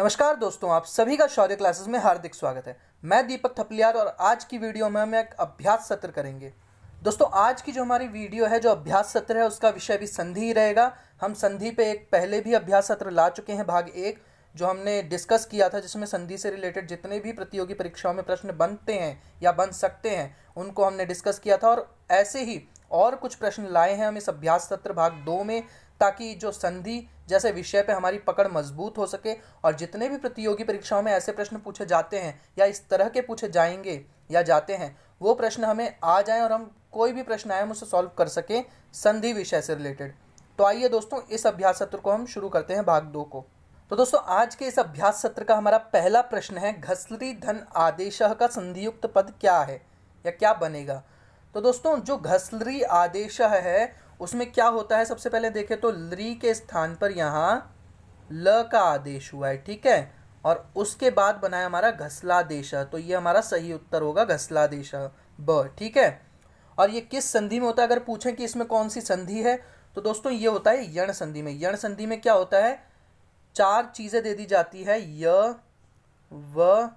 नमस्कार दोस्तों, आप सभी का शौर्य क्लासेस में हार्दिक स्वागत है। मैं दीपक थपलियार और आज की वीडियो में हम एक अभ्यास सत्र करेंगे। दोस्तों, आज की जो हमारी वीडियो है, जो अभ्यास सत्र है, उसका विषय भी संधि ही रहेगा। हम संधि पे एक पहले भी अभ्यास सत्र ला चुके हैं, भाग 1, जो हमने डिस्कस किया था, जिसमें संधि से रिलेटेड जितने भी प्रतियोगी परीक्षाओं में प्रश्न बनते हैं या बन सकते हैं उनको हमने डिस्कस किया था। और ऐसे ही और कुछ प्रश्न लाए हैं हम इस अभ्यास सत्र भाग 2 में, ताकि जो संधि जैसे विषय पे हमारी पकड़ मजबूत हो सके और जितने भी प्रतियोगी परीक्षाओं में ऐसे प्रश्न पूछे जाते हैं या इस तरह के पूछे जाएंगे या जाते हैं, वो प्रश्न हमें आ जाएं और हम कोई भी प्रश्न आए हम उसे सॉल्व कर सकें संधि विषय से रिलेटेड। तो आइए दोस्तों, इस अभ्यास सत्र को हम शुरू करते हैं, भाग 2 को। तो दोस्तों, आज के इस अभ्यास सत्र का हमारा पहला प्रश्न है, घसलि धन आदेशः का संधियुक्त पद क्या है या क्या बनेगा। तो दोस्तों, जो घसलि आदेशः है उसमें क्या होता है, सबसे पहले देखें तो लृ के स्थान पर यहाँ ल का आदेश हुआ है, ठीक है, और उसके बाद बना है हमारा घसलादेश। तो ये हमारा सही उत्तर होगा, घसलादेश ब, ठीक है। और ये किस संधि में होता है, अगर पूछें कि इसमें कौन सी संधि है, तो दोस्तों ये होता है यण संधि में। यण संधि में क्या होता है, 4 चीज़ें दे दी जाती है, य, व,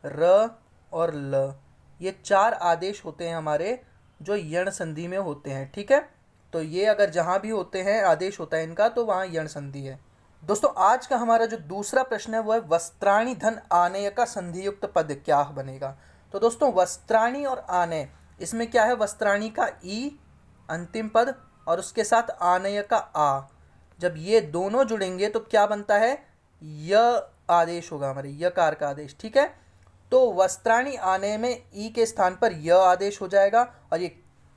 र और ल। ये 4 आदेश होते हैं हमारे जो यण संधि में होते हैं, ठीक है। तो ये अगर जहाँ भी होते हैं आदेश होता है इनका, तो वहाँ यण संधि है। दोस्तों, आज का हमारा जो दूसरा प्रश्न है वो है, वस्त्राणि धन आनय का संधियुक्त पद क्या बनेगा। तो दोस्तों, वस्त्राणि और आनय, इसमें क्या है, वस्त्राणि का ई अंतिम पद और उसके साथ आनय का आ, जब ये दोनों जुड़ेंगे तो क्या बनता है, य आदेश होगा हमारे, यकार का आदेश, ठीक है। तो वस्त्राणि आनय में ई के स्थान पर य आदेश हो जाएगा और ये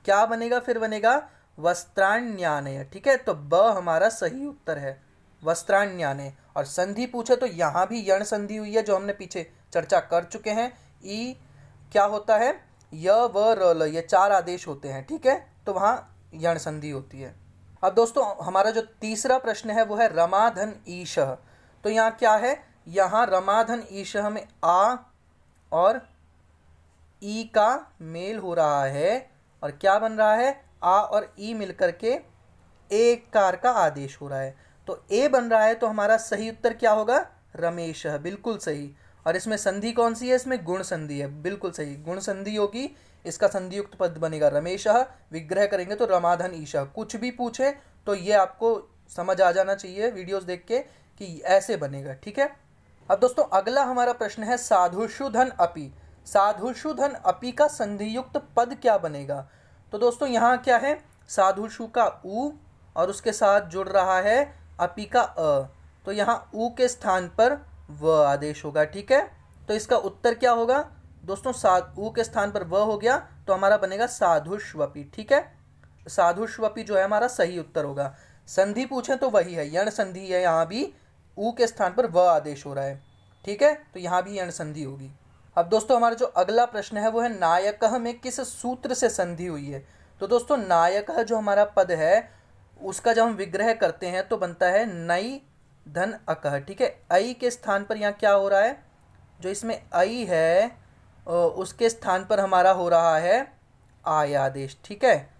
क्या बनेगा, फिर बनेगा वस्त्राण्यानय, ठीक है। तो ब हमारा सही उत्तर है, वस्त्राण्यानय। और संधि पूछे तो यहाँ भी यण संधि हुई है, जो हमने पीछे चर्चा कर चुके हैं। ई क्या होता है, य व र ल, ये 4 आदेश होते हैं, ठीक है, तो वहाँ यण संधि होती है। अब दोस्तों, हमारा जो तीसरा प्रश्न है वो है, रमाधन ईशः। तो यहाँ क्या है, यहाँ रमाधन ईशः में आ और ई का मेल हो रहा है और क्या बन रहा है, आ और ई मिलकर के एक कार का आदेश हो रहा है। तो ए बन रहा है, तो हमारा सही उत्तर क्या होगा, रमेशः, बिल्कुल सही। और इसमें संधि कौन सी है, इसमें गुण संधि है, बिल्कुल सही, गुण संधि होगी, इसका संधियुक्त पद बनेगा रमेशः। विग्रह करेंगे तो रमाधन ईशः। कुछ भी पूछे तो ये आपको समझ आ जाना चाहिए वीडियोस देख के कि ऐसे बनेगा, ठीक है। अब दोस्तों, अगला हमारा प्रश्न है, साधुषु धन अपि। साधुषु धन अपि का संधियुक्त पद क्या बनेगा। तो दोस्तों, यहाँ क्या है, साधुषु का उ और उसके साथ जुड़ रहा है अपि का अ, तो यहाँ उ के स्थान पर व आदेश होगा, ठीक है। तो इसका उत्तर क्या होगा दोस्तों, उ के स्थान पर व हो गया तो हमारा बनेगा साधुष्वपि, ठीक है। साधुष्वपि जो है हमारा सही उत्तर होगा। संधि पूछे तो वही है, यण संधि है, यहाँ भी उ के स्थान पर व आदेश हो रहा है, ठीक है, तो यहाँ भी यण संधि होगी। अब दोस्तों, हमारा जो अगला प्रश्न है वो है, नायकः में किस सूत्र से संधि हुई है। तो दोस्तों, नायकः जो हमारा पद है उसका जब हम विग्रह करते हैं तो बनता है नई धन अकः, ठीक है। ऐ के स्थान पर यहाँ क्या हो रहा है, जो इसमें ऐ है उसके स्थान पर हमारा हो रहा है आय आदेश, ठीक है।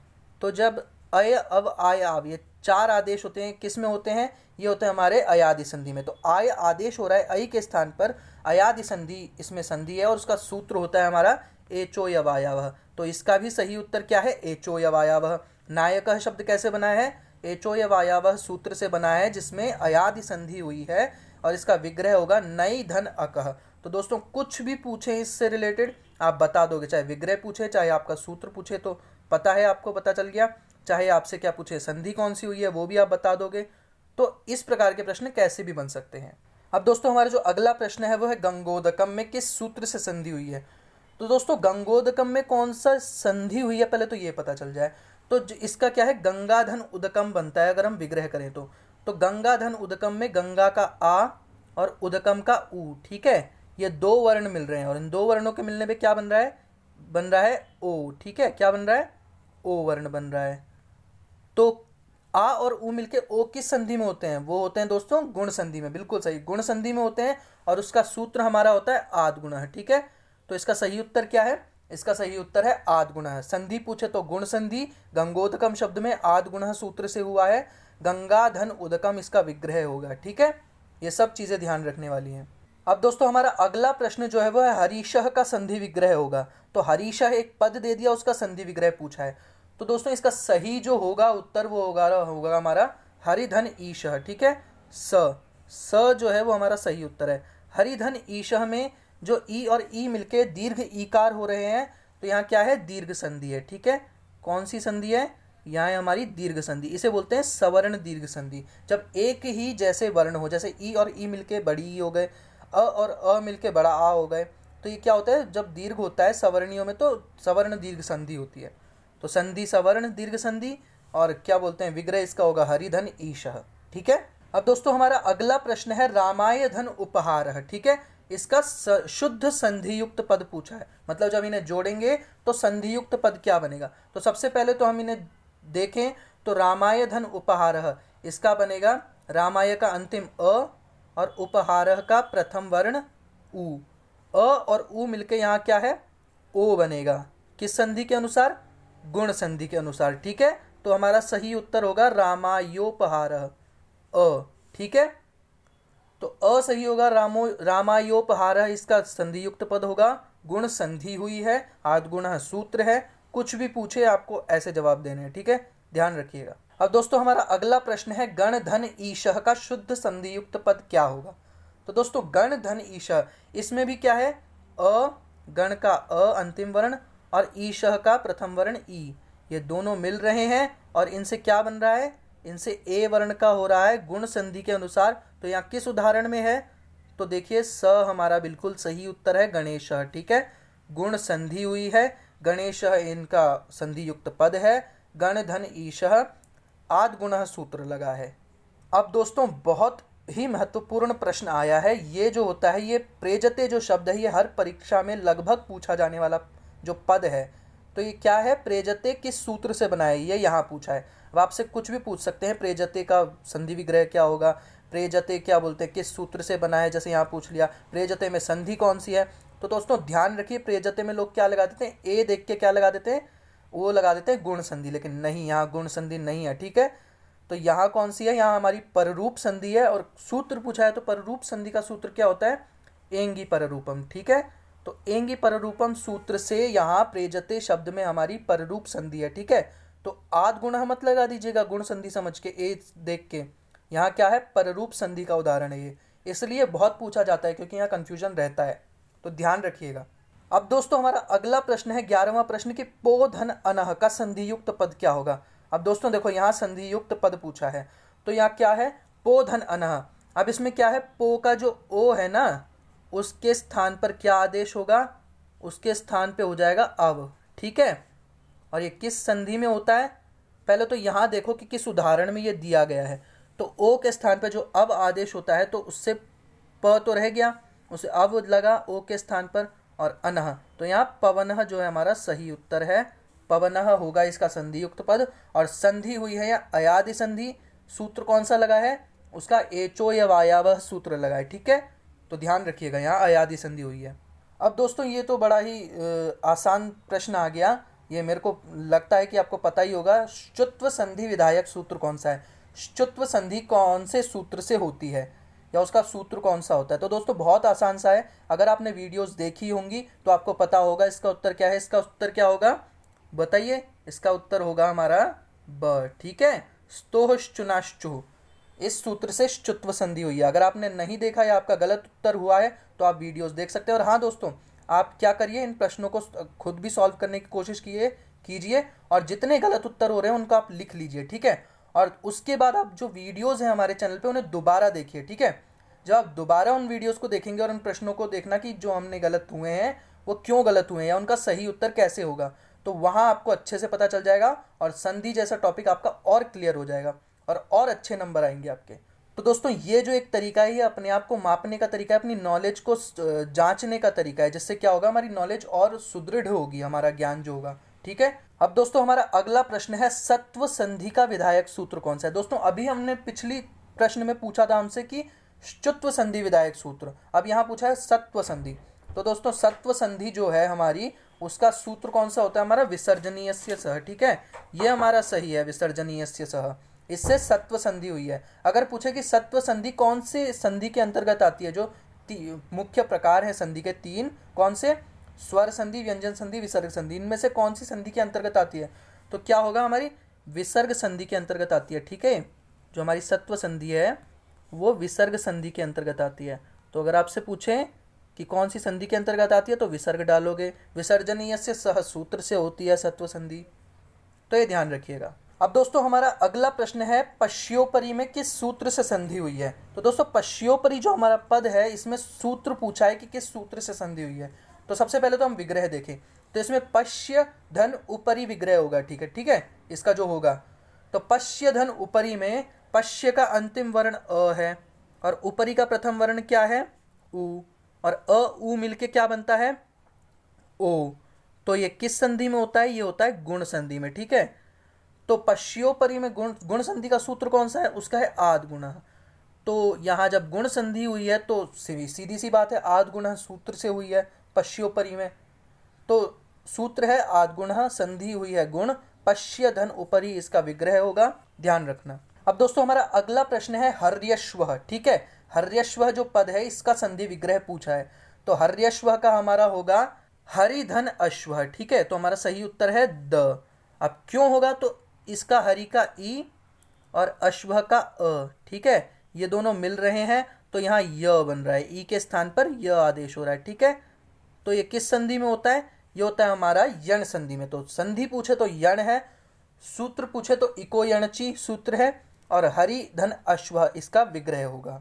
तो जब अय अब आय आव, ये 4 आदेश होते हैं, किस में होते हैं, ये होते हैं हमारे अयादि संधि में। तो आय आदेश हो रहा है ऐ के स्थान पर, अयादि संधि इसमें संधि है और उसका सूत्र होता है हमारा एचोयवायावः। तो इसका भी सही उत्तर क्या है, एचोयवायावः। नायकः शब्द कैसे बना है, एचोयवायावः सूत्र से बना है, जिसमें अयादि संधि हुई है और इसका विग्रह होगा नई धन अकः। तो दोस्तों, कुछ भी पूछे इससे रिलेटेड आप बता दोगे, चाहे विग्रह पूछे चाहे आपका सूत्र पूछे तो पता है, आपको पता चल गया। चाहे आपसे क्या पूछे, संधि कौन सी हुई है, वो भी आप बता दोगे। तो इस प्रकार के प्रश्न कैसे भी बन सकते हैं। अब दोस्तों, हमारा जो अगला प्रश्न है वो है, गंगोदकम में किस सूत्र से संधि हुई है। तो दोस्तों, गंगोदकम में कौन सा संधि हुई है, पहले तो ये पता चल जाए। तो इसका क्या है, गंगाधन उदकम बनता है अगर हम विग्रह करें तो गंगाधन उदकम में गंगा का आ और उदकम का उ, ठीक है, ये 2 वर्ण मिल रहे हैं और इन 2 वर्णों के मिलने पे क्या बन रहा है ओ, ठीक है, क्या बन रहा है, ओ वर्ण बन रहा है। तो आ और उ मिलके ओ किस संधि में होते हैं, वो होते हैं दोस्तों गुण संधि में, बिल्कुल सही, गुण संधि में होते हैं और उसका सूत्र हमारा होता है आद्गुणः, ठीक है। तो इसका सही उत्तर क्या है, इसका सही उत्तर है आद्गुणः। संधि पूछे तो गुण संधि, गंगोदकम शब्द में आद्गुणः सूत्र से हुआ है, गंगाधन उदकम इसका विग्रह होगा, ठीक है। ये सब चीज़ें ध्यान रखने वाली हैं। अब दोस्तों हमारा अगला प्रश्न जो है वो है हरीशः का संधि विग्रह होगा। तो हरीशः एक पद दे दिया, उसका संधि विग्रह पूछा है। तो दोस्तों इसका सही जो होगा उत्तर वो होगा हमारा हरिधन ईशः। ठीक है, स जो है वो हमारा सही उत्तर है। हरिधन ईशः में जो ई और ई मिलके दीर्घ ईकार हो रहे हैं, तो यहाँ क्या है, दीर्घ संधि है। ठीक है, कौन सी संधि है, यहाँ है हमारी दीर्घ संधि। इसे बोलते हैं सवर्ण दीर्घ संधि। जब एक ही जैसे वर्ण हो, जैसे ई और ई मिलके बड़ी ई हो गए, अ और अ मिलके बड़ा आ हो गए, तो ये क्या होता है, जब दीर्घ होता है सवर्णियों में तो सवर्ण दीर्घ संधि होती है। तो संधि सवर्ण दीर्घ संधि, और क्या बोलते हैं, विग्रह इसका होगा हरिधन ईशः। ठीक है, अब दोस्तों हमारा अगला प्रश्न है रामाय धन उपहारः। ठीक है, इसका शुद्ध संधियुक्त पद पूछा है, मतलब जब इन्हें जोड़ेंगे तो संधियुक्त पद क्या बनेगा। तो सबसे पहले तो हम इन्हें देखें तो रामाय धन उपहारः, इसका बनेगा रामाय का अंतिम अ और उपहारः का प्रथम वर्ण उ। अ और उ मिलके यहाँ क्या है, ओ बनेगा। किस संधि के अनुसार, गुण संधि के अनुसार। ठीक है, तो हमारा सही उत्तर होगा रामायोपहारः अ। ठीक है, तो अ सही होगा, रामायोपहारः इसका संधि युक्त पद होगा। गुण संधि हुई है, आद्गुणः सूत्र है, कुछ भी पूछे आपको ऐसे जवाब देने हैं। ठीक है, ध्यान रखिएगा। अब दोस्तों हमारा अगला प्रश्न है गण धन ईशः का शुद्ध संधि युक्त पद क्या होगा। तो दोस्तों गण धन ईशः, इसमें भी क्या है, अ, गण का अ अंतिम वर्ण और ईशः का प्रथम वर्ण ई, ये दोनों मिल रहे हैं और इनसे क्या बन रहा है, इनसे ए वर्ण का हो रहा है गुण संधि के अनुसार। तो यहाँ किस उदाहरण में है, तो देखिए स हमारा बिल्कुल सही उत्तर है, गणेशः। ठीक है, गुण संधि हुई है, गणेशः इनका संधि युक्त पद है, गण धन ईशः आद्गुणः सूत्र लगा है। अब दोस्तों बहुत ही महत्वपूर्ण प्रश्न आया है। ये जो होता है, ये प्रेजते जो शब्द है, ये हर परीक्षा में लगभग पूछा जाने वाला जो पद है। तो ये क्या है, प्रेजते किस सूत्र से बना है, ये यहाँ पूछा है। अब आपसे कुछ भी पूछ सकते हैं, प्रेजते का संधि विग्रह क्या होगा, प्रेजते क्या बोलते हैं, किस सूत्र से बना है, जैसे यहाँ पूछ लिया प्रेजते में संधि कौन सी है। तो दोस्तों ध्यान रखिए, प्रेजते में लोग क्या लगा देते हैं, ए देख के क्या लगा देते हैं, वो लगा देते हैं गुण संधि, लेकिन नहीं, यहाँ गुण संधि नहीं है। ठीक है, तो यहाँ कौन सी है, यहाँ हमारी पररूप संधि है। और सूत्र पूछा है तो पररूप संधि का सूत्र क्या होता है, एंगी पररूपम। ठीक है, तो एंगी पररूपम सूत्र से यहाँ प्रेजते शब्द में हमारी पररूप संधि है। ठीक है, तो आद्गुणः मत लगा दीजिएगा गुण संधि समझ के, ए देख के। यहाँ क्या है, पररूप संधि का उदाहरण है ये, इसलिए बहुत पूछा जाता है क्योंकि यहाँ कंफ्यूजन रहता है, तो ध्यान रखिएगा। अब दोस्तों हमारा अगला प्रश्न है 11वां प्रश्न कि पो धन अनः का संधि युक्त पद क्या होगा। अब दोस्तों देखो यहाँ संधि युक्त पद पूछा है, तो यहाँ क्या है, पो धन अनः। अब इसमें क्या है, पो का जो ओ है ना, उसके स्थान पर क्या आदेश होगा, उसके स्थान पे हो जाएगा अव। ठीक है, और ये किस संधि में होता है, पहले तो यहाँ देखो कि किस उदाहरण में ये दिया गया है। तो ओ के स्थान पे जो अब आदेश होता है, तो उससे प तो रह गया, उसे अब लगा ओ के स्थान पर, और अनः, तो यहाँ पवनः जो है हमारा सही उत्तर है, पवनः होगा इसका संधि युक्त पद। और संधि हुई है या अयादि संधि, सूत्र कौन सा लगा है, उसका एचो या वायावह सूत्र लगा है। ठीक है, तो ध्यान रखिएगा, यहाँ अयादि संधि हुई है। अब दोस्तों ये तो बड़ा ही आसान प्रश्न आ गया, ये मेरे को लगता है कि आपको पता ही होगा। श्चुत्व संधि विधायक सूत्र कौन सा है, श्चुत्व संधि कौन से सूत्र से होती है, या उसका सूत्र कौन सा होता है। तो दोस्तों बहुत आसान सा है, अगर आपने वीडियोस देखी होंगी तो आपको पता होगा इसका उत्तर क्या है। इसका उत्तर क्या होगा बताइए, इसका उत्तर होगा हमारा ब। ठीक है, स्तोश्चुनाश्चु, इस सूत्र से श्चुत्व संधि हुई है। अगर आपने नहीं देखा या आपका गलत उत्तर हुआ है तो आप वीडियोस देख सकते हैं। और हाँ दोस्तों, आप क्या करिए, इन प्रश्नों को खुद भी सॉल्व करने की कोशिश कीजिए, और जितने गलत उत्तर हो रहे हैं उनको आप लिख लीजिए। ठीक है, और उसके बाद आप जो वीडियोस हैं हमारे चैनल पे उन्हें दोबारा देखिए। ठीक है, जब आप दोबारा उन वीडियोस को देखेंगे और उन प्रश्नों को देखना कि जो हमने गलत हुए हैं वो क्यों गलत हुए हैं या उनका सही उत्तर कैसे होगा, तो वहाँ आपको अच्छे से पता चल जाएगा और संधि जैसा टॉपिक आपका और क्लियर हो जाएगा और अच्छे नंबर आएंगे आपके। तो दोस्तों ये जो एक तरीका है, ये अपने आप को मापने का तरीका है, अपनी नॉलेज को जांचने का तरीका है, जिससे क्या होगा, हमारी नॉलेज और सुदृढ़ होगी, हमारा ज्ञान जो होगा। ठीक है, अब दोस्तों हमारा अगला प्रश्न है सत्व संधि का विधायक सूत्र कौन सा है। दोस्तों अभी हमने पिछली प्रश्न में पूछा था हमसे कि श्चुत्व संधि विधायक सूत्र, अब यहाँ पूछा है सत्व संधि। तो दोस्तों सत्व संधि जो है हमारी, उसका सूत्र कौन सा होता है, हमारा विसर्जनीयस्य सह। ठीक है, ये हमारा सही है, विसर्जनीयस्य सह। इससे सत्व संधि हुई है। अगर पूछे कि सत्व संधि कौन से संधि के अंतर्गत आती है, जो मुख्य प्रकार है संधि के तीन, कौन से, स्वर संधि, व्यंजन संधि, विसर्ग संधि, इनमें से कौन सी संधि के अंतर्गत आती है, तो क्या होगा, हमारी विसर्ग संधि के अंतर्गत आती है। ठीक है, जो हमारी सत्व संधि है वो विसर्ग संधि के अंतर्गत आती है। तो अगर आपसे पूछें कि कौन सी संधि के अंतर्गत आती है तो विसर्ग डालोगे। विसर्जनीय से सह सूत्र से होती है सत्व संधि, तो ये ध्यान रखिएगा। अब दोस्तों हमारा अगला प्रश्न है, पश्योपरि में किस सूत्र से संधि हुई है। तो दोस्तों पश्योपरि जो हमारा पद है इसमें सूत्र पूछा है कि किस सूत्र से संधि हुई है। तो सबसे पहले तो हम विग्रह देखें, तो इसमें पश्य धन उपरि विग्रह होगा। ठीक है, इसका जो होगा, तो पश्य धन उपरि में पश्य का अंतिम वर्ण अ है और उपरि का प्रथम वर्ण क्या है, उ, और अ उ मिलके क्या बनता है, ओ। तो ये किस संधि में होता है, ये होता है गुण संधि में। ठीक है, तो पश्योपरि में गुण संधि का सूत्र कौन सा है, उसका है आद गुणः। तो यहाँ जब गुण संधि हुई है तो सीधी सी बात है, आद गुणः सूत्र से हुई है पश्योपरि में, तो सूत्र है आद गुणः, संधि हुई है गुण, पश्य धन उपरि इसका विग्रह होगा, ध्यान रखना। अब दोस्तों हमारा अगला प्रश्न है हर्यश्वः। ठीक है, हर्यश्वः जो पद है इसका संधि विग्रह पूछा है। तो हर्यश्वः का हमारा होगा हरिधन अश्वः। ठीक है, तो हमारा सही उत्तर है द। अब क्यों होगा, तो इसका हरि का ई और अश्वः का अ। ठीक है, ये दोनों मिल रहे हैं तो यहाँ य बन रहा है, ई के स्थान पर य आदेश हो रहा है। ठीक है, तो ये किस संधि में होता है, ये होता है हमारा यण संधि में। तो संधि पूछे तो यण है, सूत्र पूछे तो इको यणची सूत्र है, और हरि धन अश्व इसका विग्रह होगा।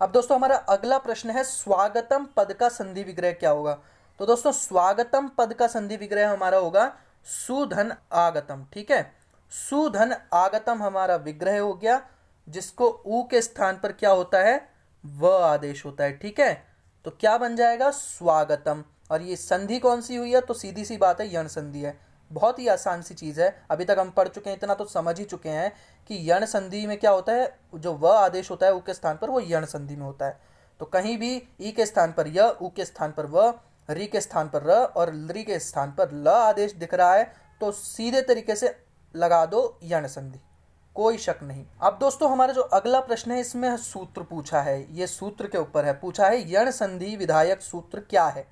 अब दोस्तों हमारा अगला प्रश्न है, स्वागतम पद का संधि विग्रह क्या होगा। तो दोस्तों स्वागतम पद का संधि विग्रह हमारा होगा सुधन आगतम। ठीक है, सुधन आगतम हमारा विग्रह हो गया, जिसको उ के स्थान पर क्या होता है, व आदेश होता है। ठीक है, तो क्या बन जाएगा, स्वागतम। और ये संधि कौन सी हुई है, तो सीधी सी बात है यण संधि है। बहुत ही आसान सी चीज़ है, अभी तक हम पढ़ चुके हैं, इतना तो समझ ही चुके हैं कि यण संधि में क्या होता है, जो व आदेश होता है उ के स्थान पर, वो यण संधि में होता है। तो कहीं भी ई के स्थान पर य, उ के स्थान पर व, री के स्थान पर र और ली के स्थान पर ल आदेश दिख रहा है तो सीधे तरीके से लगा दो यण संधि, कोई शक नहीं। अब दोस्तों हमारा जो अगला प्रश्न है इसमें सूत्र पूछा है, ये सूत्र के ऊपर है, पूछा है यण संधि विधायक सूत्र क्या है।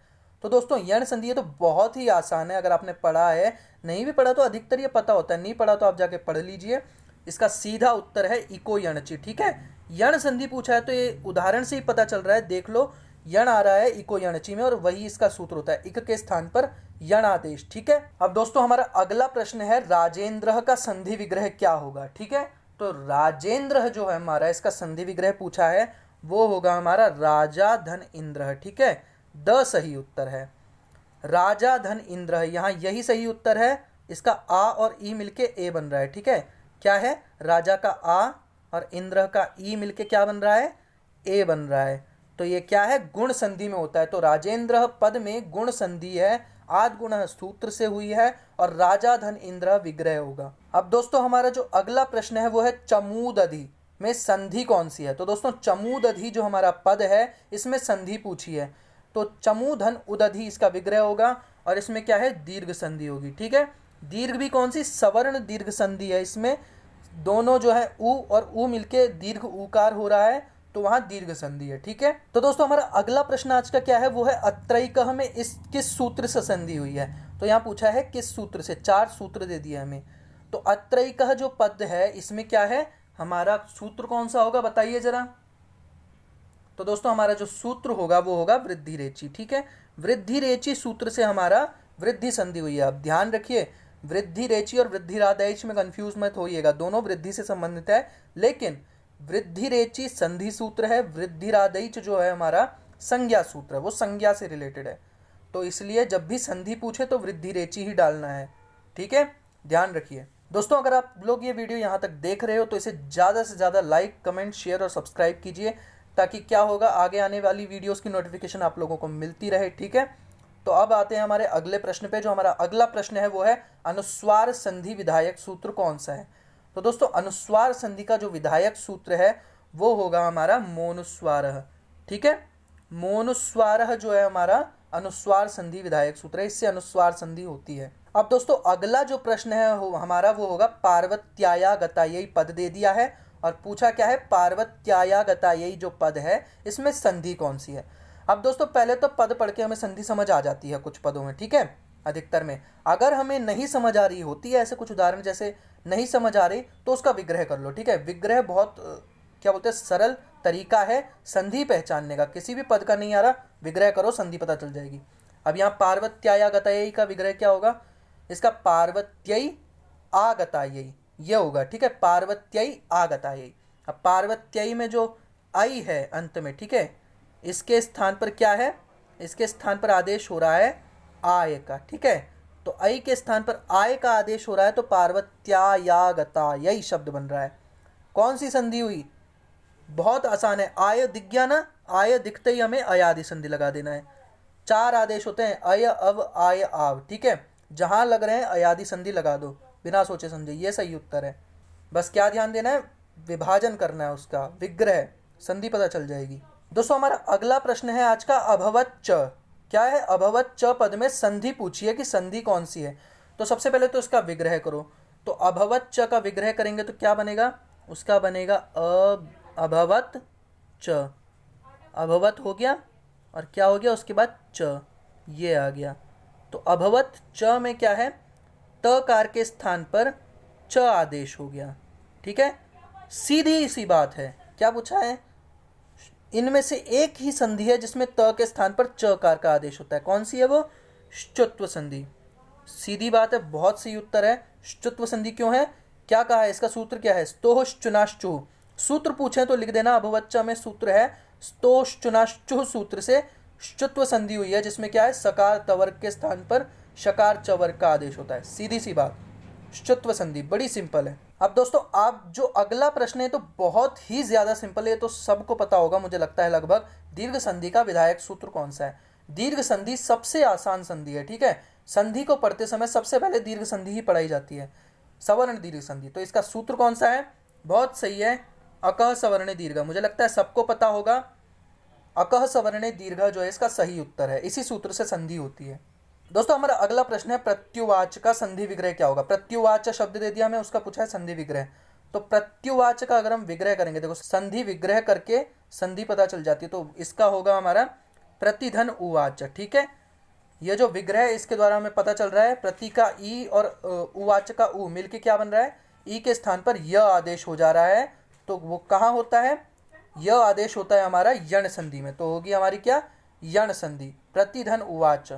तो दोस्तों यण संधि ये तो बहुत ही आसान है, अगर आपने पढ़ा है, नहीं भी पढ़ा तो अधिकतर ये पता होता है, नहीं पढ़ा तो आप जाके पढ़ लीजिए। इसका सीधा उत्तर है इको यणची। ठीक है, यण संधि पूछा है तो ये उदाहरण से ही पता चल रहा है, देख लो यण आ रहा है इको यणची में और वही इसका सूत्र होता है, इक के स्थान पर यण आदेश। ठीक है, अब दोस्तों हमारा अगला प्रश्न है, राजेंद्र का संधि विग्रह क्या होगा। ठीक है, तो राजेंद्र जो है हमारा, इसका संधि विग्रह पूछा है, वो होगा हमारा राजा धन इंद्र। ठीक है, द सही उत्तर है, राजा धन इंद्र, यहाँ यही सही उत्तर है। इसका आ और ई मिलके ए बन रहा है। ठीक है, क्या है, राजा का आ और इंद्र का ई मिलके क्या बन रहा है, ए बन रहा है। तो ये क्या है, गुण संधि में होता है। तो राजेंद्र पद में गुण संधि है, आद गुण सूत्र से हुई है और राजा धन इंद्र विग्रह होगा। अब दोस्तों हमारा जो अगला प्रश्न है वो है चमूदधि में संधि कौन सी है। तो दोस्तों चमूदधि जो हमारा पद है इसमें संधि पूछी है, तो चमूधन उदधि इसका विग्रह होगा और इसमें क्या है, दीर्घ संधि होगी। ठीक है, दीर्घ भी कौन सी, सवर्ण दीर्घ संधि है, इसमें दोनों जो है उ और उ मिलके दीर्घ उकार हो रहा है, तो वहां दीर्घ संधि है। ठीक है, तो दोस्तों हमारा अगला प्रश्न आज का क्या है, वो है अत्रैकः में इस किस सूत्र से संधि हुई है। तो यहाँ पूछा है किस सूत्र से, 4 सूत्र दे दिए हमें। तो अत्रैकः जो पद है इसमें क्या है, हमारा सूत्र कौन सा होगा बताइए जरा। तो दोस्तों हमारा जो सूत्र होगा वो होगा वृद्धि रेचि। ठीक है, वृद्धि रेचि सूत्र से हमारा वृद्धि संधि हुई है। अब ध्यान रखिए, वृद्धि रेचि और वृद्धि रादैच में कंफ्यूज मत होइएगा, दोनों वृद्धि से संबंधित है, लेकिन वृद्धि रेचि संधि सूत्र है, वृद्धि रादैच जो है हमारा संज्ञा सूत्र है, वो संज्ञा से रिलेटेड है। तो इसलिए जब भी संधि पूछे तो वृद्धि रेचि ही डालना है। ठीक है, ध्यान रखिए। दोस्तों अगर आप लोग ये वीडियो यहाँ तक देख रहे हो तो इसे ज़्यादा से ज़्यादा लाइक, कमेंट, शेयर और सब्सक्राइब कीजिए, ताकि क्या होगा, आगे आने वाली वीडियोस की नोटिफिकेशन आप लोगों को मिलती रहे। ठीक है, तो अब आते हैं हमारे अगले प्रश्न पे। जो हमारा अगला प्रश्न है वो है अनुस्वार संधि विधायक सूत्र कौन सा है। तो दोस्तों अनुस्वार संधि का जो विधायक सूत्र है वो होगा हमारा मोनुस्वारः। ठीक है, मोनुस्वारः जो है हमारा अनुस्वार संधि विधायक सूत्र है, इससे अनुस्वार संधि होती है। अब दोस्तों अगला जो प्रश्न है हमारा वो होगा पार्वत्याया गतायई पद दे दिया है और पूछा क्या है, पार्वत्याया गतायई जो पद है इसमें संधि कौन सी है। अब दोस्तों पहले तो पद पढ़ के हमें संधि समझ आ जाती है कुछ पदों में, ठीक है, अधिकतर में। अगर हमें नहीं समझ आ रही होती है, ऐसे कुछ उदाहरण जैसे नहीं समझ आ रही, तो उसका विग्रह कर लो, ठीक है। विग्रह बहुत क्या बोलते हैं सरल तरीका है संधि पहचानने का। किसी भी पद का नहीं आ रहा, विग्रह करो, संधि पता चल जाएगी। अब यहाँ पार्वत्याया गतायई का विग्रह क्या होगा, इसका पार्वत्यई आगतायई ये होगा, ठीक है, पार्वत्यई आगतायई। अब पार्वत्यई में जो आई है अंत में, ठीक है, इसके स्थान पर क्या है, इसके स्थान पर आदेश हो रहा है आय का, ठीक है। तो आई के स्थान पर आय का आदेश हो रहा है, तो पार्वत्यायागतायई शब्द बन रहा है। कौन सी संधि हुई, बहुत आसान है, आय दिख गया ना, आय दिखते ही हमें अयादि संधि लगा देना है। 4 आदेश होते हैं, अय अव आय आव, ठीक है, जहां लग रहे हैं अयादि संधि लगा दो बिना सोचे समझे, ये सही उत्तर है। बस क्या ध्यान देना है, विभाजन करना है उसका, विग्रह, संधि पता चल जाएगी। दोस्तों हमारा अगला प्रश्न है आज का अभवत च। क्या है, अभवत च पद में संधि पूछी है कि संधि कौन सी है। तो सबसे पहले तो इसका विग्रह करो। तो अभवत च का विग्रह करेंगे तो क्या बनेगा, उसका बनेगा अभवत च। अभवत हो गया और क्या हो गया उसके बाद च, ये आ गया। तो अभवत च में क्या है, तकार के स्थान पर च आदेश हो गया, ठीक है। सीधी सी बात है, क्या पूछा है, इनमें से एक ही संधि है जिसमें त के स्थान पर चकार का आदेश होता है। कौन सी है वो, श्चुत्व संधि। सीधी बात है, बहुत सही उत्तर है। श्चुत्व संधि क्यों है, क्या कहा है, इसका सूत्र क्या है, स्तोश्चुनाश्चु। सूत्र पूछे तो लिख देना, अभवच्चा में सूत्र है स्तोश्चुनाश्चु, सूत्र से श्चुत्व संधि हुई है जिसमें क्या है, सकार तवर्ग के स्थान पर शकार चवर्ग का आदेश होता है। सीधी सी बात, श्चुत्व संधि बड़ी सिंपल है। अब दोस्तों आप जो अगला प्रश्न है तो बहुत ही ज्यादा सिंपल है, तो सबको पता होगा मुझे लगता है लगभग। दीर्घ संधि का विधायक सूत्र कौन सा है। दीर्घ संधि सबसे आसान संधि है, ठीक है। संधि को पढ़ते समय सबसे पहले दीर्घ संधि ही पढ़ाई जाती है, सवर्ण दीर्घ संधि। तो इसका सूत्र कौन सा है, बहुत सही है, अकह सवर्ण दीर्घ। मुझे लगता है सबको पता होगा, अकह सवर्ण दीर्घ जो है इसका सही उत्तर है। इसी सूत्र से संधि होती है। दोस्तों हमारा अगला प्रश्न है प्रत्युवाच का संधि विग्रह क्या होगा। प्रत्युवाच शब्द दे दिया हमें, उसका पूछा है संधि विग्रह। तो प्रत्युवाच का अगर हम विग्रह करेंगे, देखो संधि विग्रह करके संधि पता चल जाती है, तो इसका होगा हमारा प्रतिधन उवाच, ठीक है। यह जो विग्रह है इसके द्वारा हमें पता चल रहा है, प्रति का ई और उवाच का उ मिलके क्या बन रहा है, ई के स्थान पर य आदेश हो जा रहा है। तो वो कहाँ होता है, यह आदेश होता है हमारा यण संधि में। तो होगी हमारी क्या, यण संधि, प्रतिधन उवाच,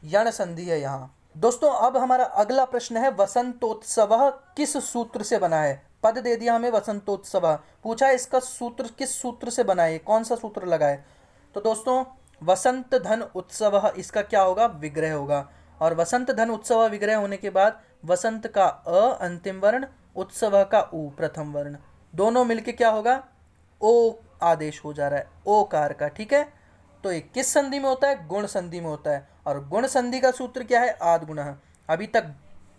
यण संधि है यहाँ। दोस्तों अब हमारा अगला प्रश्न है वसंतोत्सव किस सूत्र से बना है। पद दे दिया हमें वसंतोत्सव, पूछा है इसका सूत्र किस सूत्र से बना है, कौन सा सूत्र लगा है। तो दोस्तों वसंत धन उत्सव इसका क्या होगा, विग्रह होगा। और वसंत धन उत्सव विग्रह होने के बाद वसंत का अ अंतिम वर्ण, उत्सव का उ प्रथम वर्ण, दोनों मिलके क्या होगा, ओ आदेश हो जा रहा है, ओकार का, ठीक है। तो ये किस संधि में होता है, गुण संधि में होता है। और गुण संधि का सूत्र क्या है, आद गुण। अभी तक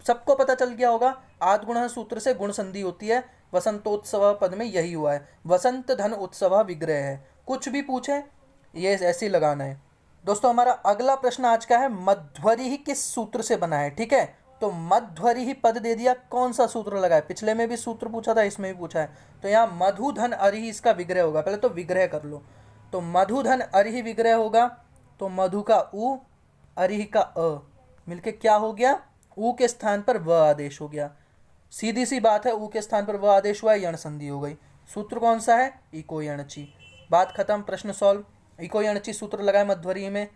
सबको पता चल गया होगा, आद गुण सूत्र से गुण संधि होती है। वसंतोत्सव पद में यही हुआ है, वसंत धन उत्सव विग्रह है। कुछ भी पूछे ये ऐसे ही लगाना है। दोस्तों हमारा अगला प्रश्न आज का है मध्वरी ही किस सूत्र से बना है, ठीक है। तो मध्वरी ही पद दे दिया, कौन सा सूत्र लगा है, पिछले में भी सूत्र पूछा था, इसमें भी पूछा है। तो यहाँ मधुधन अरि इसका विग्रह होगा, पहले तो विग्रह कर लो। तो मधुधन अरि विग्रह होगा, तो मधु का उ अरि का अ मिलके क्या हो गया, उ के स्थान पर व आदेश हो गया। सीधी सी बात है, उ के स्थान पर व आदेश हुआ, यण संधि हो गई। सूत्र कौन सा है, इको यणची। बात खत्म, प्रश्न सॉल्व। इको यणची सूत्र लगाए मध्वरी में,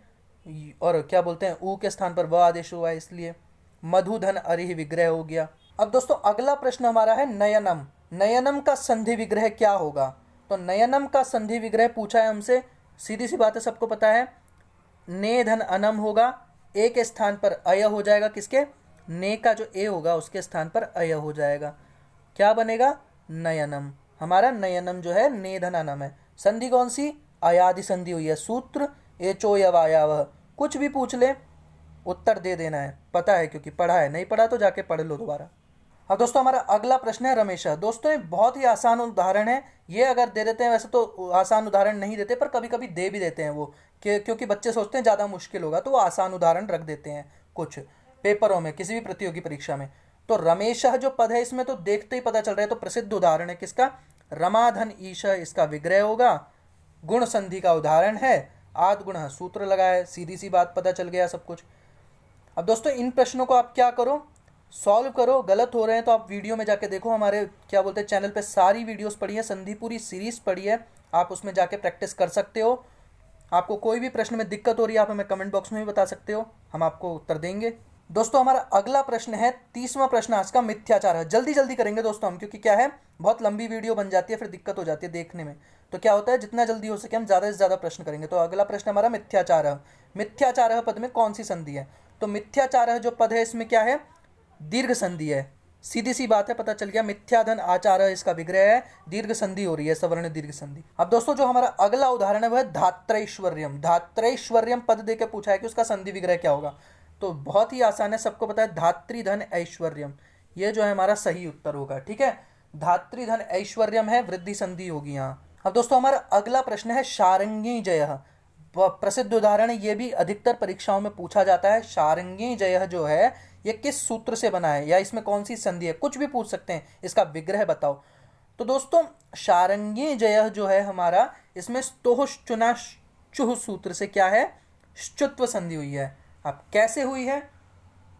और क्या बोलते हैं, उ के स्थान पर व आदेश हुआ है, इसलिए मधुधन अरि विग्रह हो गया। अब दोस्तों अगला प्रश्न हमारा है नयनम। नयनम का संधि विग्रह क्या होगा। तो नयनम का संधि विग्रह पूछा है हमसे, सीधी सी बात है, सबको पता है, ने धन अनम होगा, ए के स्थान पर अय हो जाएगा, किसके, ने का जो ए होगा उसके स्थान पर अय हो जाएगा, क्या बनेगा, नयनम। हमारा नयनम जो है ने धन अनम है। संधि कौन सी, अयादि संधि हुई है। सूत्र एचो यवायावह, कुछ भी पूछ ले उत्तर दे देना है, पता है क्योंकि पढ़ा है, नहीं पढ़ा तो जाके पढ़ लो दोबारा। अब दोस्तों हमारा अगला प्रश्न है रमेशा। दोस्तों ये बहुत ही आसान उदाहरण है, ये अगर दे देते हैं, वैसे तो आसान उदाहरण नहीं देते पर कभी कभी दे भी देते हैं वो, क्योंकि बच्चे सोचते हैं ज़्यादा मुश्किल होगा तो वो आसान उदाहरण रख देते हैं कुछ। पेपरों में, किसी भी प्रतियोगी परीक्षा में। तो रमेशः जो पद है इसमें तो देखते ही पता चल रहा है, तो प्रसिद्ध उदाहरण है किसका, रमाधन ईश, इसका विग्रह होगा। गुण संधि का उदाहरण है, आद गुण सूत्र लगाए, सीधी सी बात, पता चल गया सब कुछ। अब दोस्तों इन प्रश्नों को आप क्या करो, सॉल्व करो। गलत हो रहे हैं तो आप वीडियो में जाके देखो, हमारे क्या बोलते हैं चैनल पे सारी वीडियोस पड़ी है, संधि पूरी सीरीज पड़ी है, आप उसमें जाके प्रैक्टिस कर सकते हो। आपको कोई भी प्रश्न में दिक्कत हो रही है आप हमें कमेंट बॉक्स में भी बता सकते हो, हम आपको उत्तर देंगे। दोस्तों हमारा अगला प्रश्न है 30वां प्रश्न आज का, मिथ्याचार है। जल्दी जल्दी करेंगे दोस्तों हम, क्योंकि क्या है बहुत लंबी वीडियो बन जाती है, फिर दिक्कत हो जाती है देखने में। तो क्या होता है जितना जल्दी हो सके हम ज़्यादा से ज़्यादा प्रश्न करेंगे। तो अगला प्रश्न हमारा मिथ्याचार। मिथ्याचार पद में कौन सी संधि है, तो मिथ्याचार जो पद है इसमें क्या है, दीर्घ संधि है। सीधी सी बात है, पता चल गया। मिथ्याधन आचार इसका विग्रह है, दीर्घ संधि हो रही है, सवर्ण दीर्घ संधि। अब दोस्तों जो हमारा अगला उदाहरण है वह है धात्रैश्वर्यम। धात्रैश्वर्यम पद देके पूछा है कि उसका संधि विग्रह क्या होगा। तो बहुत ही आसान है, सबको पता है, धात्रीधन ऐश्वर्यम, ये जो है हमारा सही उत्तर होगा। ठीक है, धात्रीधन ऐश्वर्यम है, वृद्धि संधि होगी यहाँ। अब दोस्तों हमारा अगला प्रश्न है शार्ंगी जयः। प्रसिद्ध उदाहरण है, ये भी अधिकतर परीक्षाओं में पूछा जाता है। शार्ंगी जयः जो है ये किस सूत्र से बना है, या इसमें कौन सी संधि है, कुछ भी पूछ सकते हैं, इसका विग्रह बताओ। तो दोस्तों शार्ंगी जयः जो है हमारा, इसमें स्तोश्चुनाश्चुः सूत्र से क्या है, श्चुत्व संधि हुई है। अब कैसे हुई है,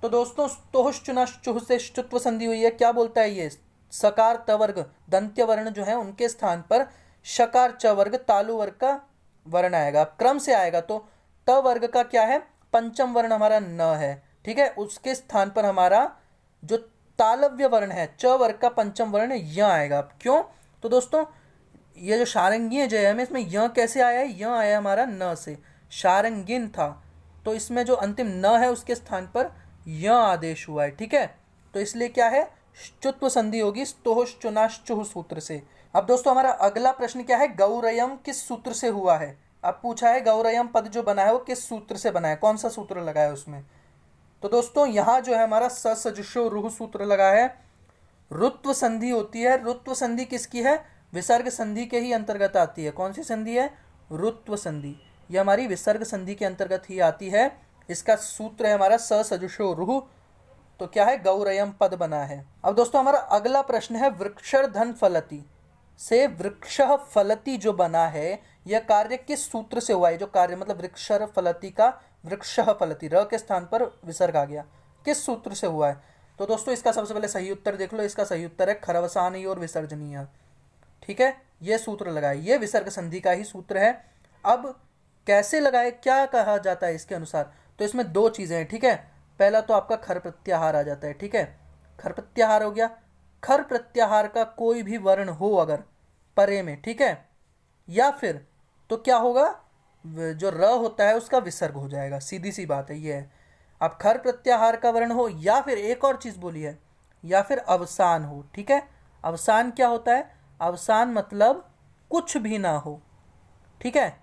तो दोस्तों स्तोश्चुनाश्चुः से श्चुत्व संधि हुई है। क्या बोलता है ये, सकार त वर्ग दंत्य वर्ण जो है उनके स्थान पर शकार च वर्ग तालु वर्ग का वर्ण आएगा, क्रम से आएगा। तो त वर्ग का क्या है, पंचम वर्ण हमारा न है, ठीक है, उसके स्थान पर हमारा जो तालव्य वर्ण है च वर्ग का पंचम वर्ण य आएगा। क्यों, तो दोस्तों ये जो शार्ंगीय जय है इसमें य कैसे आया है, य आया हमारा न से, शार्ंगिन था तो इसमें जो अंतिम न है उसके स्थान पर य आदेश हुआ है। ठीक है, तो इसलिए क्या है, श्चुत्व संधि होगी स्तोश्चुनाश्चुः सूत्र से। अब दोस्तों हमारा अगला प्रश्न क्या है, गौरयम किस सूत्र से हुआ है। अब पूछा है गौरयम पद जो बना है वो किस सूत्र से बना है, कौन सा सूत्र लगा है उसमें। तो दोस्तों यहाँ जो है हमारा ससजुषो रुह सूत्र लगा है। रुत्व संधि होती है, रुत्व संधि किसकी है, विसर्ग संधि के ही अंतर्गत आती है। कौन सी संधि है, रुत्व संधि, यह हमारी विसर्ग संधि के अंतर्गत ही आती है। इसका सूत्र है हमारा ससजुषो रुह, तो क्या है, गौरयम पद बना है। अब दोस्तों हमारा अगला प्रश्न है, वृक्षर्धन फलति से वृक्षः फलति जो बना है यह कार्य किस सूत्र से हुआ है। जो कार्य मतलब वृक्षर फलति का वृक्षः फलति, र के स्थान पर विसर्ग आ गया, किस सूत्र से हुआ है। तो दोस्तों इसका सबसे पहले सही उत्तर देख लो, इसका सही उत्तर है खरवसानी और विसर्जनीय। ठीक है, ये सूत्र लगाए, ये विसर्ग संधि का ही सूत्र है। अब कैसे लगाए, क्या कहा जाता है इसके अनुसार, तो इसमें दो चीज़ें हैं। ठीक है, पहला तो आपका खर प्रत्याहार आ जाता है। ठीक है, खर प्रत्याहार हो गया, खर प्रत्याहार का कोई भी वर्ण हो अगर परे में, ठीक है, या फिर तो क्या होगा, जो र होता है उसका विसर्ग हो जाएगा, सीधी सी बात है ये है। अब खर प्रत्याहार का वर्ण हो, या फिर एक और चीज़ बोली है, या फिर अवसान हो। ठीक है, अवसान क्या होता है, अवसान मतलब कुछ भी ना हो। ठीक है,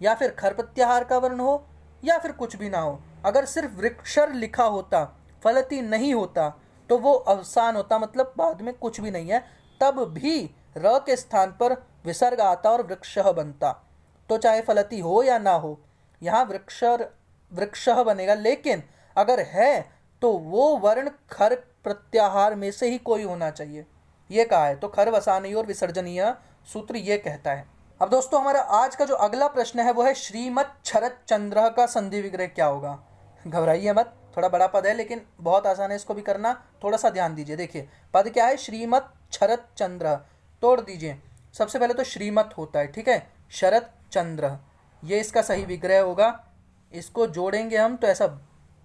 या फिर खर प्रत्याहार का वर्ण हो या फिर कुछ भी ना हो। अगर सिर्फ वृक्षर लिखा होता, फलती नहीं होता, तो वो अवसान होता, मतलब बाद में कुछ भी नहीं है, तब भी र के स्थान पर विसर्ग आता और वृक्षः बनता। तो चाहे फलती हो या ना हो, यहाँ वृक्षः बनेगा। लेकिन अगर है तो वो वर्ण खर प्रत्याहार में से ही कोई होना चाहिए, ये कहा है। तो खर वसानी और विसर्जनीय सूत्र ये कहता है। अब दोस्तों हमारा आज का जो अगला प्रश्न है वो है, श्रीमत शरत चंद्र का संधि विग्रह क्या होगा। घबराइए मत, थोड़ा बड़ा पद है लेकिन बहुत आसान है इसको भी करना, थोड़ा सा ध्यान दीजिए। देखिए पद क्या है, श्रीमत शरत चंद्र, तोड़ दीजिए। सबसे पहले तो श्रीमत होता है, ठीक है, शरत चंद्र, ये इसका सही विग्रह होगा। इसको जोड़ेंगे हम तो ऐसा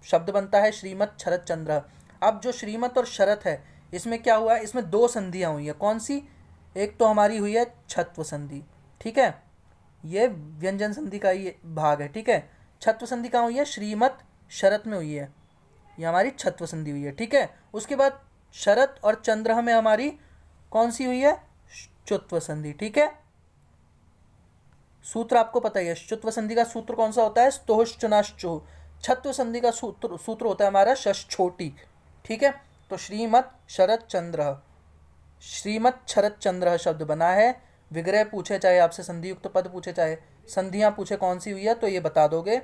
शब्द बनता है, श्रीमत शरत चंद्र। अब जो श्रीमत और शरत है इसमें क्या हुआ है, इसमें दो संधियाँ हुई है। कौन सी, एक तो हमारी हुई है छत्व संधि, ठीक है, ये व्यंजन संधि का ही भाग है। ठीक है, छत्व संधि कहाँ हुई है, श्रीमत शरत में हुई है, ये हमारी छत्व संधि हुई है। ठीक है, उसके बाद शरत और चंद्र में हमारी कौन सी हुई है, चुत्व संधि। ठीक है, सूत्र आपको पता ही है, चुत्व संधि का सूत्र कौन सा होता है, स्तोश्चुनाश्चुः। छत्व संधि का सूत्र होता है हमारा षष्ठोटी। ठीक है, तो श्रीमत शरत चंद्र, श्रीमत शरत चंद्र शब्द बना है। विग्रह पूछे चाहे आपसे संधि युक्त पद पूछे चाहे संधियां पूछे कौन सी हुई है तो ये बता दोगे।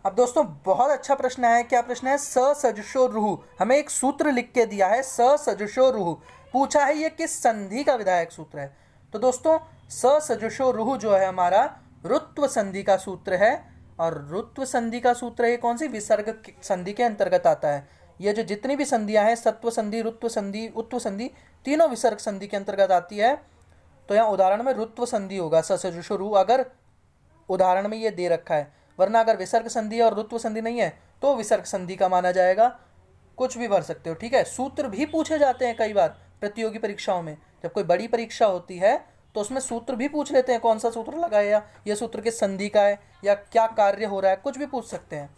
अब दोस्तों बहुत अच्छा प्रश्न है। क्या प्रश्न है? स सजुषो रुहु, हमें एक सूत्र लिख के दिया है, स सजुषो रुहु। पूछा है ये किस संधि का विधायक सूत्र है। तो दोस्तों स सजुषो रुहु जो है हमारा रुत्व संधि का सूत्र है। और रुत्व संधि का सूत्र है कौन सी? विसर्ग संधि के अंतर्गत आता है। ये जो जितनी भी संधियां हैं, सत्व संधि, रुत्व संधि, उत्व संधि, तीनों विसर्ग संधि के अंतर्गत आती है। तो यहाँ उदाहरण में रुत्व संधि होगा, स सजुषो रुहु, अगर उदाहरण में ये दे रखा है। वरना अगर विसर्ग संधि और रुत्व संधि नहीं है तो विसर्ग संधि का माना जाएगा। कुछ भी भर सकते हो, ठीक है। सूत्र भी पूछे जाते हैं कई बार प्रतियोगी परीक्षाओं में। जब कोई बड़ी परीक्षा होती है तो उसमें सूत्र भी पूछ लेते हैं, कौन सा सूत्र लगाया, यह सूत्र किस संधि का है, या क्या कार्य हो रहा है, कुछ भी पूछ सकते हैं।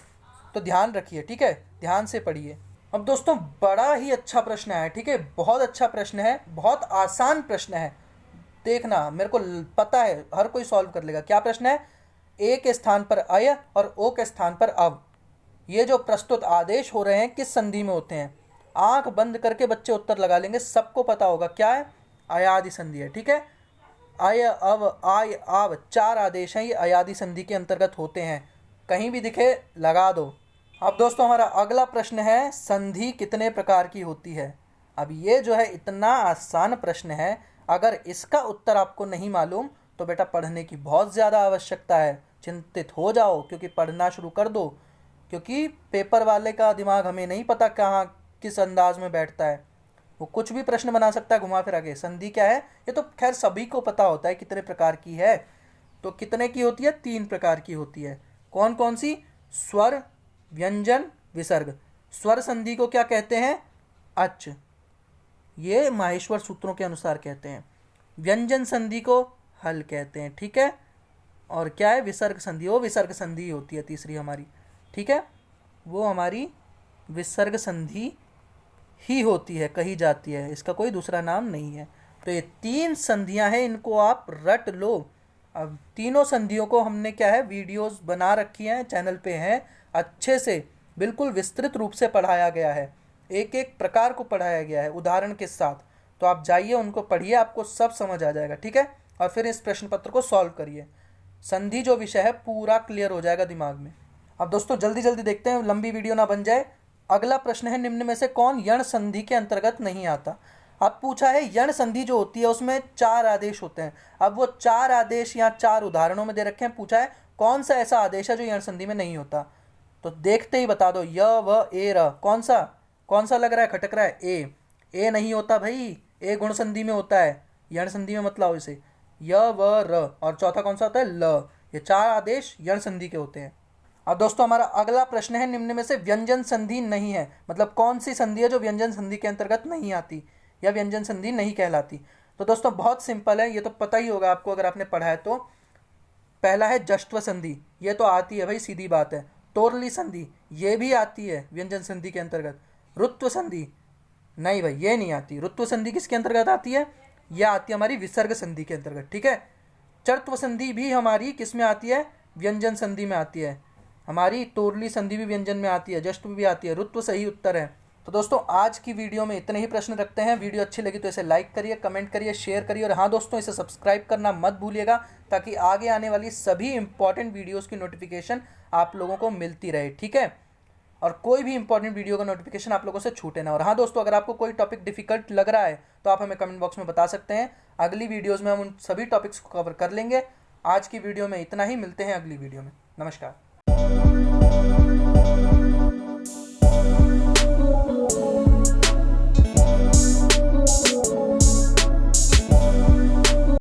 तो ध्यान रखिए, ठीक है, ध्यान से पढ़िए। अब दोस्तों बड़ा ही अच्छा प्रश्न है, ठीक है, बहुत अच्छा प्रश्न है, बहुत आसान प्रश्न है। देखना, मेरे को पता है हर कोई सॉल्व कर लेगा। क्या प्रश्न है? ए के स्थान पर अय और ओ के स्थान पर अव, ये जो प्रस्तुत आदेश हो रहे हैं किस संधि में होते हैं? आंख बंद करके बच्चे उत्तर लगा लेंगे, सबको पता होगा क्या है, अयादि संधि है, ठीक है। अय अव आय आव 4 आदेश हैं, ये अयादि संधि के अंतर्गत होते हैं। कहीं भी दिखे लगा दो। अब दोस्तों हमारा अगला प्रश्न है, संधि कितने प्रकार की होती है। अब ये जो है इतना आसान प्रश्न है, अगर इसका उत्तर आपको नहीं मालूम तो बेटा पढ़ने की बहुत ज़्यादा आवश्यकता है। चिंतित हो जाओ, क्योंकि पढ़ना शुरू कर दो, क्योंकि पेपर वाले का दिमाग हमें नहीं पता कहाँ किस अंदाज में बैठता है। वो कुछ भी प्रश्न बना सकता है घुमा फिरा के। संधि क्या है ये तो खैर सभी को पता होता है कितने प्रकार की है। तो कितने की होती है? 3 प्रकार की होती है। कौन कौन सी? स्वर, व्यंजन, विसर्ग। स्वर संधि को क्या कहते हैं? अच, ये माहेश्वर सूत्रों के अनुसार कहते हैं। व्यंजन संधि को हल कहते हैं, ठीक है। और क्या है? विसर्ग संधि, वो विसर्ग संधि होती है तीसरी हमारी, ठीक है, वो हमारी विसर्ग संधि ही होती है, कही जाती है, इसका कोई दूसरा नाम नहीं है। तो ये 3 संधियां हैं, इनको आप रट लो। अब तीनों संधियों को हमने क्या है वीडियोस बना रखी हैं, चैनल पे हैं, अच्छे से बिल्कुल विस्तृत रूप से पढ़ाया गया है, एक एक प्रकार को पढ़ाया गया है उदाहरण के साथ। तो आप जाइए उनको पढ़िए, आपको सब समझ आ जाएगा, ठीक है। और फिर इस प्रश्न पत्र को सॉल्व करिए, संधि जो विषय है पूरा क्लियर हो जाएगा दिमाग में। अब दोस्तों जल्दी जल्दी देखते हैं, लंबी वीडियो ना बन जाए। अगला प्रश्न है, निम्न में से कौन यण संधि के अंतर्गत नहीं आता। अब पूछा है यण संधि जो होती है उसमें 4 आदेश होते हैं। अब वो 4 आदेश यहाँ 4 उदाहरणों में दे रखे हैं। पूछा है कौन सा ऐसा आदेश है जो यण संधि में नहीं होता। तो देखते ही बता दो, य व ए र, कौन सा लग रहा है, खटक रहा है? ए नहीं होता भाई, ए गुण संधि में होता है, यण संधि में मत लाओ इसे। य व र, और चौथा कौन सा होता है? ल। ये 4 आदेश यण संधि के होते हैं। अब दोस्तों हमारा अगला प्रश्न है, निम्न में से व्यंजन संधि नहीं है, मतलब कौन सी संधि है जो व्यंजन संधि के अंतर्गत नहीं आती या व्यंजन संधि नहीं कहलाती। तो दोस्तों बहुत सिंपल है, ये तो पता ही होगा आपको अगर आपने पढ़ा है तो। पहला है जष्ट्व संधि, ये तो आती है भाई, सीधी बात है। तोरली संधि, ये भी आती है व्यंजन संधि के अंतर्गत। रुत्व संधि, नहीं भाई ये नहीं आती। रुत्व संधि किसके अंतर्गत आती है? यह आती है हमारी विसर्ग संधि के अंतर्गत, ठीक है। चर्त्व संधि भी हमारी किस में आती है? व्यंजन संधि में आती है हमारी। तोरली संधि भी व्यंजन में आती है, जष्ट्व भी आती है, रुत्व सही उत्तर है। तो दोस्तों आज की वीडियो में इतने ही प्रश्न रखते हैं। वीडियो अच्छी लगी तो इसे लाइक करिए, कमेंट करिए, शेयर करिए, और हाँ दोस्तों इसे सब्सक्राइब करना मत भूलिएगा, ताकि आगे आने वाली सभी इंपॉर्टेंट वीडियोज़ की नोटिफिकेशन आप लोगों को मिलती रहे, ठीक है। और कोई भी इंपॉर्टेंट वीडियो का नोटिफिकेशन आप लोगों से छूटे ना। और हाँ दोस्तों, अगर आपको कोई टॉपिक डिफिकल्ट लग रहा है तो आप हमें कमेंट बॉक्स में बता सकते हैं। अगली वीडियोज़ में हम उन सभी टॉपिक्स को कवर कर लेंगे। आज की वीडियो में इतना ही, मिलते हैं अगली वीडियो में। नमस्कार।